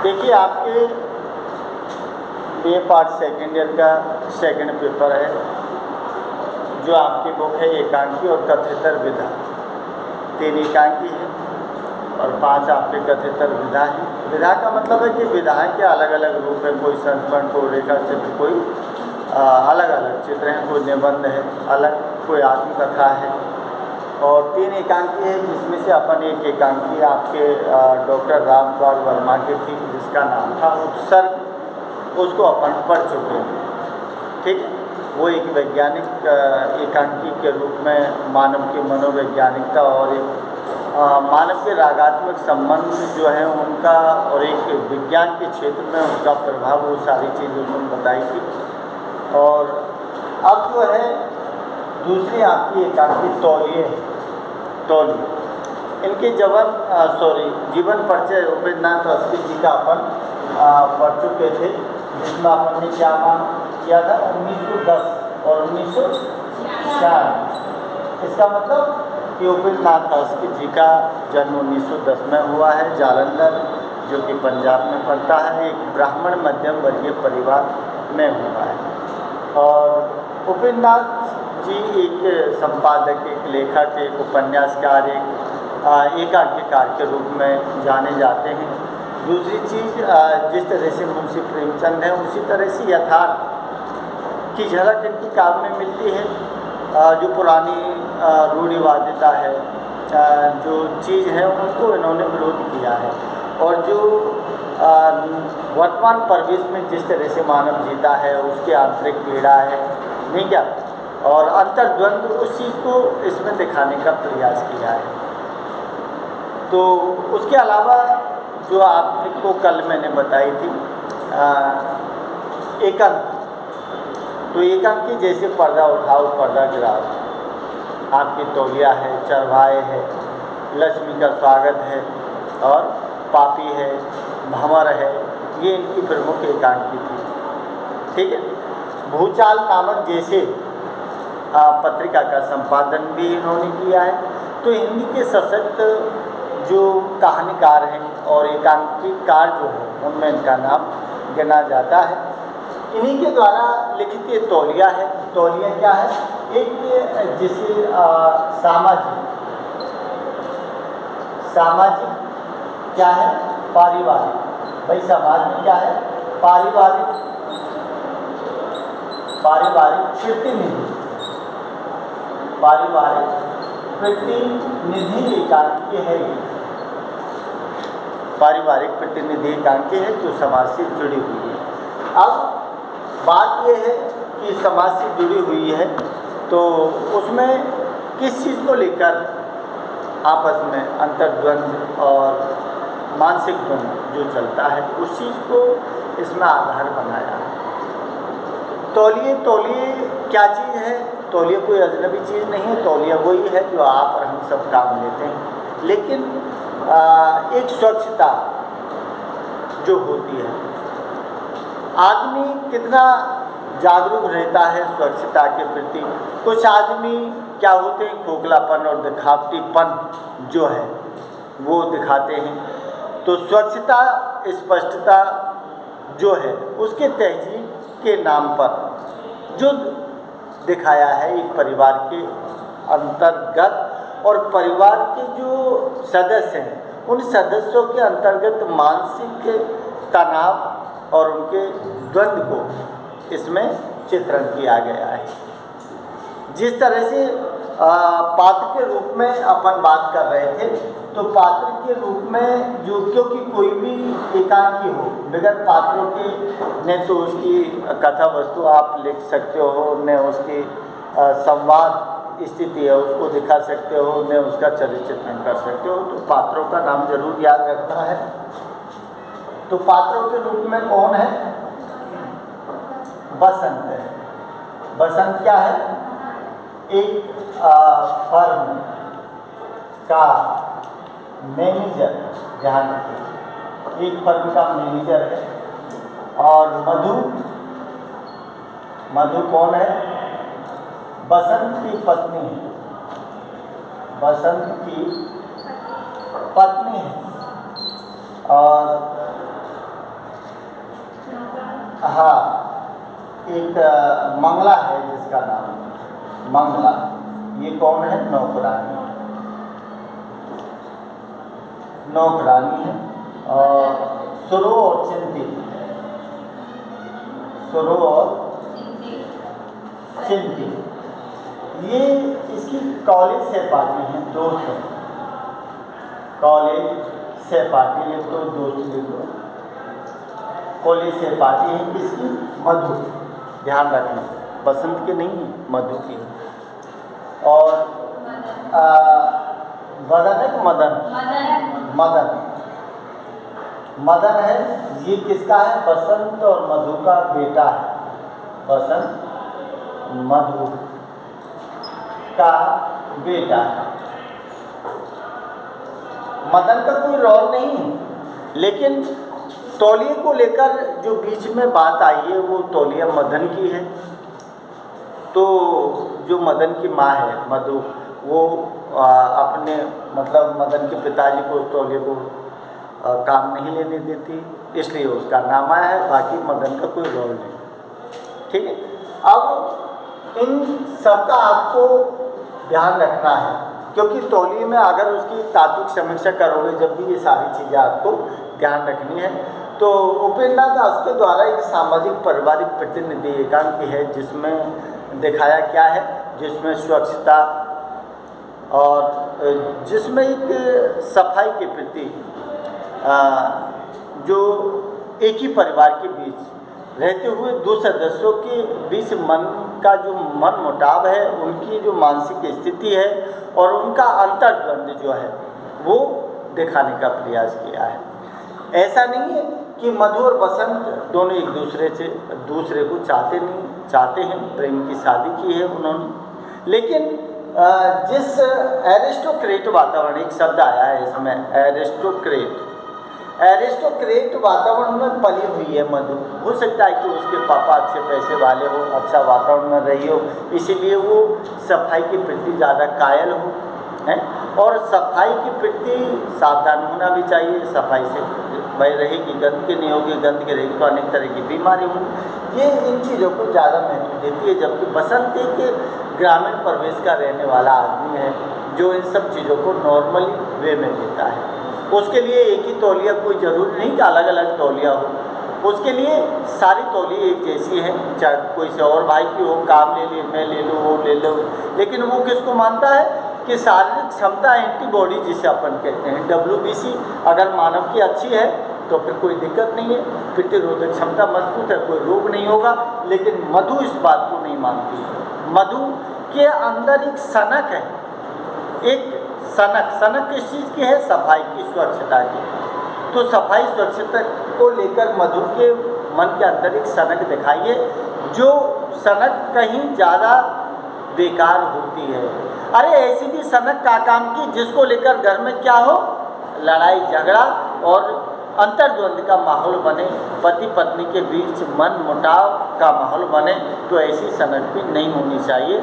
देखिए, आपके BA. Part second year का सेकंड पेपर है, जो आपकी बुक है एकांकी और कथेतर विधा। 3 एकांकी है और 5 आपके कथेतर विधा है। विधा का मतलब है कि विधाएं के अलग अलग रूप हैं, कोई संस्मरण, कोई रेखा चित्र, कोई अलग अलग चित्र हैं, कोई निबंध है अलग, कोई आत्मकथा है। और 3 एकांकी है, जिसमें से अपन एक एकांकी आपके डॉक्टर रामपाल वर्मा की थी, जिसका नाम था उत्सर्ग, उसको अपन पढ़ चुके हैं। ठीक है, वो एक वैज्ञानिक एकांकी के रूप में मानव की मनोवैज्ञानिकता और एक मानव के रागात्मक संबंध जो है उनका, और एक विज्ञान के क्षेत्र में उनका प्रभाव, वो सारी चीज़ें उन्होंने बताई थी। और अब जो है दूसरी आपकी एकांकी तौलिए इनके जीवन परिचय उपेंद्रनाथ अवस्थी जी का अपन पढ़ चुके थे, जिसमें अपन ने क्या किया था 1910 और 1946। इसका मतलब कि उपेंद्रनाथ अवस्थी जी का जन्म 1910 में हुआ है, जालंधर, जो कि पंजाब में पड़ता है, एक ब्राह्मण मध्यम वर्गीय परिवार में हुआ है। और उपेंद्रनाथ जी एक संपादक, एक लेखक, एक उपन्यासकार, एक एकांकीकार के रूप में जाने जाते हैं। दूसरी चीज़, जिस तरह से मुंशी प्रेमचंद है, उसी तरह से यथार्थ की झलक इनकी काव्य में मिलती है। जो पुरानी रूढ़िवादिता है, जो चीज़ है, उनको इन्होंने विरोध किया है। और जो वर्तमान परिवेश में जिस तरह से मानव जीता है, उसकी आंतरिक पीड़ा है, नहीं क्या, और अंतर्द्वंद, उस चीज़ को इसमें दिखाने का प्रयास किया है। तो उसके अलावा जो आपको कल मैंने बताई थी एकांक, तो एकांकी जैसे पर्दा उठाओ पर्दा गिराओ, आपकी तौलिया है, चरवाहे है, लक्ष्मी का स्वागत है, और पापी है, भंवर है, ये इनकी प्रमुख एकांकी थी। ठीक है, भूचाल नामक जैसे पत्रिका का संपादन भी इन्होंने किया है। तो हिंदी के सशक्त जो कहानीकार हैं और एकांकीकार जो हैं, उनमें इनका नाम गिना जाता है। इन्हीं के द्वारा लिखित ये तौलिया है। तौलिया क्या है? एक जिसे सामाजिक क्या है? पारिवारिक। भाई समाज में क्या है? पारिवारिक प्रतिनिधि एकांकी है। पारिवारिक प्रतिनिधि एकांकी है जो समाज से जुड़ी हुई है। अब बात यह है कि समाज से जुड़ी हुई है, तो उसमें किस चीज़ को लेकर आपस में अंतर्द्वंद और मानसिक द्वंद जो चलता है, उस चीज़ को इसमें आधार बनाया है। तौलिए क्या चीज़ है? तौलिया कोई अजनबी चीज़ नहीं है। तौलिया वही है जो आप और हम सब काम लेते हैं, लेकिन एक स्वच्छता जो होती है, आदमी कितना जागरूक रहता है स्वच्छता के प्रति। कुछ आदमी क्या होते हैं, खोखलापन और दिखावटीपन जो है वो दिखाते हैं। तो स्वच्छता, स्पष्टता जो है, उसके तहजीब के नाम पर जो दिखाया है एक परिवार के अंतर्गत, और परिवार के जो सदस्य हैं, उन सदस्यों के अंतर्गत मानसिक तनाव और उनके द्वंद्व को इसमें चित्रण किया गया है। जिस तरह से पात्र के रूप में अपन बात कर रहे थे, तो पात्र के रूप में जो, क्योंकि कोई भी एकांकी हो, बगैर पात्रों के न तो उसकी कथा वस्तु आप लिख सकते हो, न उसकी संवाद स्थिति है उसको दिखा सकते हो, न उसका चरित्र चित्रण कर सकते हो। तो पात्रों का नाम जरूर याद रखना है। तो पात्रों के रूप में कौन है? बसंत है। बसंत क्या है? एक फर्म का मैनेजर, ध्यान रखिए, एक फर्म का मैनेजर है। और मधु कौन है? बसंत की पत्नी है। बसंत की पत्नी है। और एक मंगला है जिसका नाम मंगला, ये कौन है? नौकरानी, नौकरानी है। और सुरो और चिंती, सुरो और चिंती, ये इसकी कॉलेज सहपाठी हैं, दोस्त हैं। कॉलेज सहपाठी है तो दोस्त लिखो, कॉलेज सहपाठी है किसकी? मधु, ध्यान रखना, बसंत के नहीं, मधु की। और वदन है मदन, मदन, मदन है, ये किसका है? बसंत और मधु का बेटा है, बसंत मधु का बेटा है। मदन का कोई रोल नहीं, लेकिन तौलिए को लेकर जो बीच में बात आई है वो तौलिया मदन की है। तो जो मदन की माँ है मधु, वो अपने मतलब मदन के पिताजी को उस तौलिए को काम नहीं लेने देती, इसलिए उसका नाम आया है, बाकी मदन का कोई रोल नहीं। ठीक है, अब इन सबका आपको ध्यान रखना है, क्योंकि तौलिए में अगर उसकी तात्विक समीक्षा करोगे जब भी, ये सारी चीज़ें आपको ध्यान रखनी है। तो उपेंद्रनाथ दास के द्वारा एक सामाजिक पारिवारिक प्रतिनिधि एकांकी है, जिसमें दिखाया क्या है, जिसमें स्वच्छता और जिसमें एक सफाई के प्रति जो एक ही परिवार के बीच रहते हुए दो सदस्यों के बीच मन का जो मन मुटाव है, उनकी जो मानसिक स्थिति है और उनका अंतर्द्वंद जो है वो दिखाने का प्रयास किया है। ऐसा नहीं है कि मधु और बसंत दोनों एक दूसरे को चाहते हैं, प्रेम की शादी की है उन्होंने, लेकिन जिस एरिस्टोक्रेट वातावरण, एक शब्द आया है इसमें, एरिस्टोक्रेट वातावरण में पली हुई है मधु। हो सकता है कि उसके पापा अच्छे पैसे वाले हो, अच्छा वातावरण में रही हो, इसीलिए वो सफाई के प्रति ज़्यादा कायल हो हैं। और सफाई के प्रति सावधान होना भी चाहिए। सफाई से भाई रहेगी, गंदगी नहीं होगी, गंदगी रहेगी तो अनेक तरह की बीमारी होंगी, ये इन चीज़ों को ज़्यादा महत्व देती है। जबकि बसंत एक ग्रामीण परिवेश का रहने वाला आदमी है जो इन सब चीज़ों को नॉर्मली वे में लेता है। उसके लिए एक ही तौलिया कोई ज़रूरी नहीं कि अलग अलग तौलिया हो, उसके लिए सारी तौलिया एक जैसी है, चाहे कोई से और भाई की हो, काम ले ले, मैं ले लूँ, वो ले लो, लेकिन वो किसको मानता है कि शारीरिक क्षमता एंटीबॉडी जिसे अपन कहते हैं, WBC अगर मानव की अच्छी है तो फिर कोई दिक्कत नहीं है, प्रतिरोधक क्षमता मजबूत है, कोई रोग नहीं होगा। लेकिन मधु इस बात को नहीं मानती। मधु के अंदर एक सनक है, एक सनक किस चीज़ की है? सफाई की, स्वच्छता की। तो सफाई स्वच्छता को लेकर मधु के मन के अंदर एक सनक दिखाई है, जो सनक कहीं ज़्यादा बेकार होती है। अरे ऐसी भी सनक का काम की जिसको लेकर घर में क्या हो, लड़ाई झगड़ा और अंतर्द्वंद का माहौल बने, पति पत्नी के बीच मन मुटाव का माहौल बने, तो ऐसी सनक भी नहीं होनी चाहिए।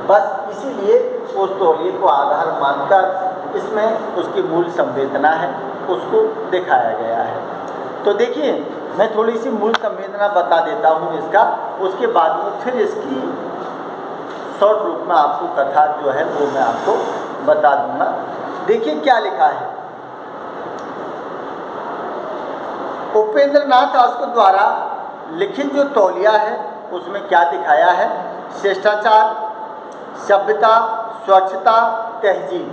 बस इसीलिए उस तौलिए को आधार मानकर इसमें उसकी मूल संवेदना है, उसको दिखाया गया है। तो देखिए, मैं थोड़ी सी मूल संवेदना बता देता हूँ इसका, उसके बाद में फिर इसकी शॉर्ट रूप में आपको कथा जो है वो मैं आपको बता दूंगा। देखिए क्या लिखा है। उपेंद्रनाथ दास के द्वारा लिखित जो तौलिया है उसमें क्या दिखाया है? शिष्टाचार, सभ्यता, स्वच्छता, तहजीब।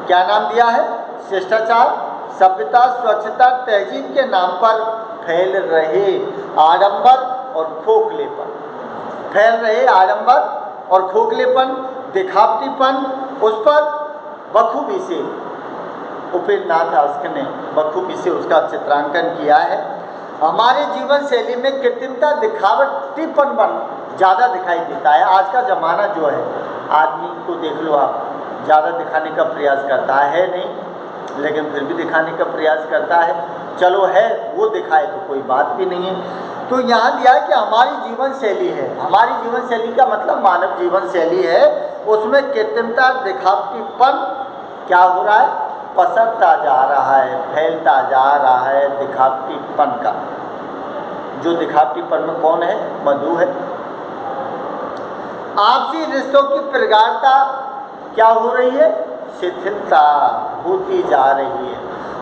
क्या नाम दिया है? शिष्टाचार, सभ्यता, स्वच्छता, तहजीब के नाम पर फैल रहे आडंबर और खोखलेपन, फैल रहे आडंबर और खोखलेपन, दिखावटीपन, उस पर बखूबी से उपेंद्रनाथ दास ने बखूबी से उसका चित्रांकन किया है। हमारे जीवन शैली में कृत्रिमता, दिखावटीपन ज़्यादा दिखाई देता है। आज का ज़माना जो है, आदमी को देख लो आप, ज़्यादा दिखाने का प्रयास करता है नहीं, लेकिन फिर भी दिखाने का प्रयास करता है। चलो है वो दिखाए तो कोई बात भी नहीं है। तो यहाँ दिया है कि हमारी जीवन शैली है, हमारी जीवन शैली का मतलब मानव जीवन शैली है, उसमें कृत्रिमता, दिखावटीपन क्या हो रहा है? पसरता जा रहा है, फैलता जा रहा है दिखावटीपन का। जो दिखावटीपन में कौन है? मधु है। आपसी रिश्तों की प्रगाढ़ता क्या हो रही है? शिथिलता होती जा रही है।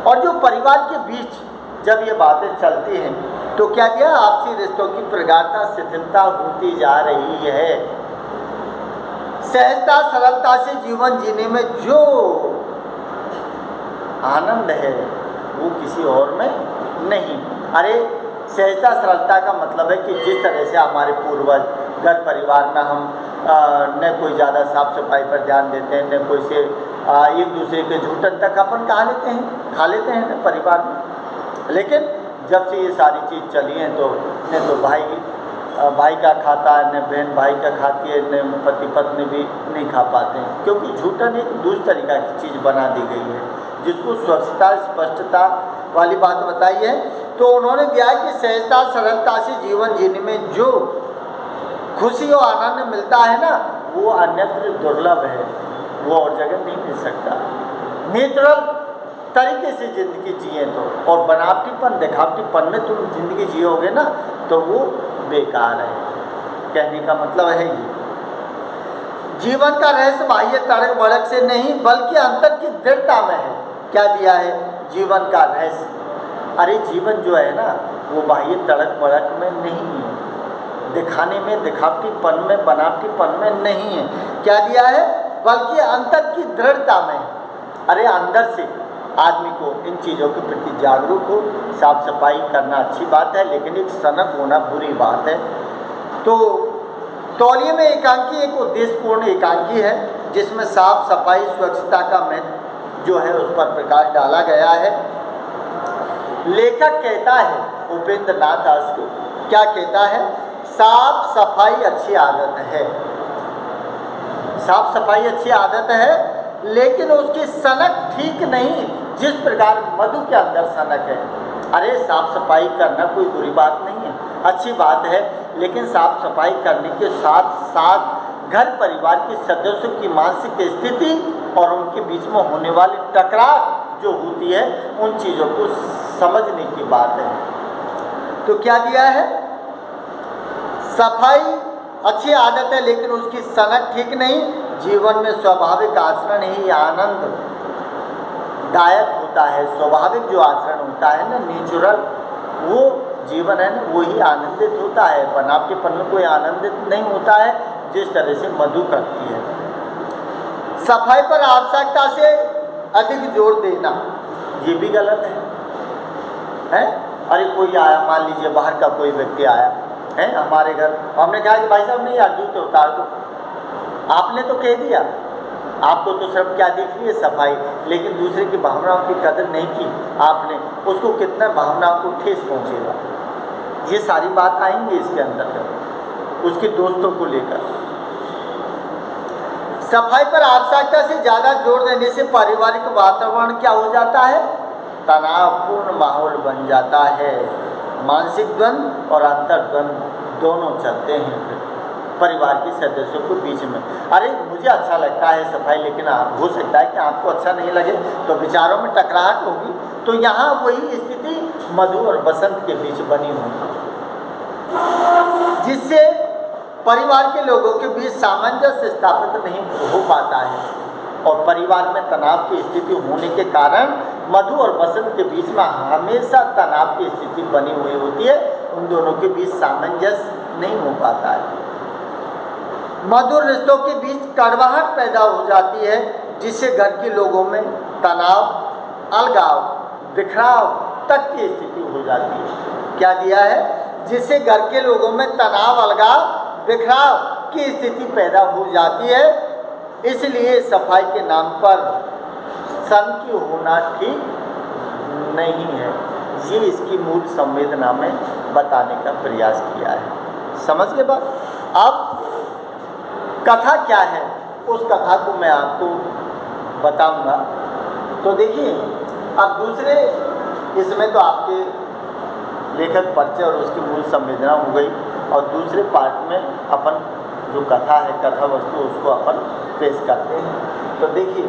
और जो परिवार के बीच जब ये बातें चलती हैं तो क्या किया? आपसी रिश्तों की प्रगाढ़ता शिथिलता होती जा रही है। सहजता सरलता से जीवन जीने में जो आनंद है वो किसी और में नहीं। अरे सहजता सरलता का मतलब है कि जिस तरह से हमारे पूर्वज घर परिवार में हम न कोई ज़्यादा साफ सफाई पर ध्यान देते हैं, न कोई से एक दूसरे के झूठन तक अपन खा लेते हैं न परिवार में। लेकिन जब से ये सारी चीज़ चली हैं तो न तो भाई का खाता है, न बहन भाई का खाती है, न पति पत्नी भी नहीं खा पाते हैं, क्योंकि झूठन एक दूसरी तरीका की चीज़ बना दी गई है जिसको स्वच्छता स्पष्टता वाली बात बताई है। तो उन्होंने दिया कि सहजता सरलता से जीवन जीने में जो खुशी और आनंद मिलता है ना, वो अन्यत्र दुर्लभ है, वो और जगह नहीं मिल सकता। नेचुरल तरीके से ज़िंदगी जिए तो, और बनावटीपन दिखावटीपन में तुम जिंदगी जियोगे ना तो वो बेकार है। कहने का मतलब है ये, जीवन का रहस्य बाह्य तड़क भड़क से नहीं बल्कि अंतर की दृढ़ता में है। क्या दिया है? जीवन का रहस्य। अरे जीवन जो है ना वो बाह्य तड़क भड़क में नहीं है, दिखाने में दिखावटीपन में बनावटीपन में नहीं है। क्या दिया है? बल्कि अंतर की दृढ़ता में। अरे अंदर से आदमी को इन चीज़ों के प्रति जागरूक हो। साफ सफाई करना अच्छी बात है, लेकिन एक सनक होना बुरी बात है। तो तौलिए में एकांकी एक उद्देश्यपूर्ण एकांकी है जिसमें साफ सफाई स्वच्छता का महत्व जो है उस पर प्रकाश डाला गया है। लेखक कहता है, उपेंद्र नाथ आस्के क्या कहता है? साफ सफाई अच्छी आदत है, साफ सफाई अच्छी आदत है, लेकिन उसकी सनक ठीक नहीं जिस प्रकार मधु के अंदर सनक है। अरे साफ सफाई करना कोई बुरी बात नहीं है, अच्छी बात है, लेकिन साफ सफाई करने के साथ साथ घर परिवार के सदस्यों की मानसिक स्थिति और उनके बीच में होने वाली टकरार जो होती है उन चीज़ों को समझने की बात है। तो क्या दिया है? सफाई अच्छी आदत है लेकिन उसकी सनक ठीक नहीं। जीवन में स्वाभाविक आचरण ही आनंददायक होता है। स्वाभाविक जो आचरण होता है ना, नेचुरल, वो जीवन है ना वही आनंदित होता है। बनावटीपन में कोई आनंदित नहीं होता है जिस तरह से मधु करती है। सफाई पर आवश्यकता से अधिक जोर देना ये भी गलत है? अरे कोई आया, मान लीजिए बाहर का कोई व्यक्ति आया है हमारे घर, हमने कहा कि भाई साहब नहीं यार जूते उतार दो, आपने तो कह दिया, आपको तो सिर्फ क्या दिख रही है सफाई, लेकिन दूसरे की भावनाओं की कदर नहीं की आपने, उसको कितना भावनाओं को ठेस पहुँचेगा। ये सारी बात आएंगी इसके अंदर, उसके दोस्तों को लेकर। सफाई पर आवश्यकता से ज़्यादा जोर देने से पारिवारिक वातावरण क्या हो जाता है? तनावपूर्ण माहौल बन जाता है। मानसिक द्वंद्व और अंतर्द्वंद दोनों चलते हैं फिर परिवार के सदस्यों के बीच में। अरे मुझे अच्छा लगता है सफाई, लेकिन हो सकता है कि आपको अच्छा नहीं लगे, तो विचारों में टकराहट होगी। तो यहाँ वही स्थिति मधु और बसंत के बीच बनी हुई, जिससे परिवार के लोगों के बीच सामंजस्य स्थापित नहीं हो पाता है, और परिवार में तनाव की स्थिति होने के कारण मधु और बसंत के बीच में हमेशा तनाव की स्थिति बनी हुई होती है। उन दोनों के बीच सामंजस्य नहीं हो पाता है। मधुर रिश्तों के बीच कड़वाहट पैदा हो जाती है, जिससे घर के लोगों में तनाव, अलगाव, बिखराव तक की स्थिति हो जाती है। क्या दिया है? जिससे घर के लोगों में तनाव, अलगाव, बिखराव की स्थिति पैदा हो जाती है। इसलिए सफाई के नाम पर सन की होना ठीक नहीं है। ये इसकी मूल संवेदना में बताने का प्रयास किया है। समझ गए बात? अब कथा क्या है उस कथा को मैं आपको बताऊंगा। तो देखिए, अब दूसरे इसमें तो आपके लेखक परिचय और उसकी मूल संवेदना हो गई, और दूसरे पार्ट में अपन जो कथा है, कथा वस्तु, उसको अपन पेश करते हैं। तो देखिए,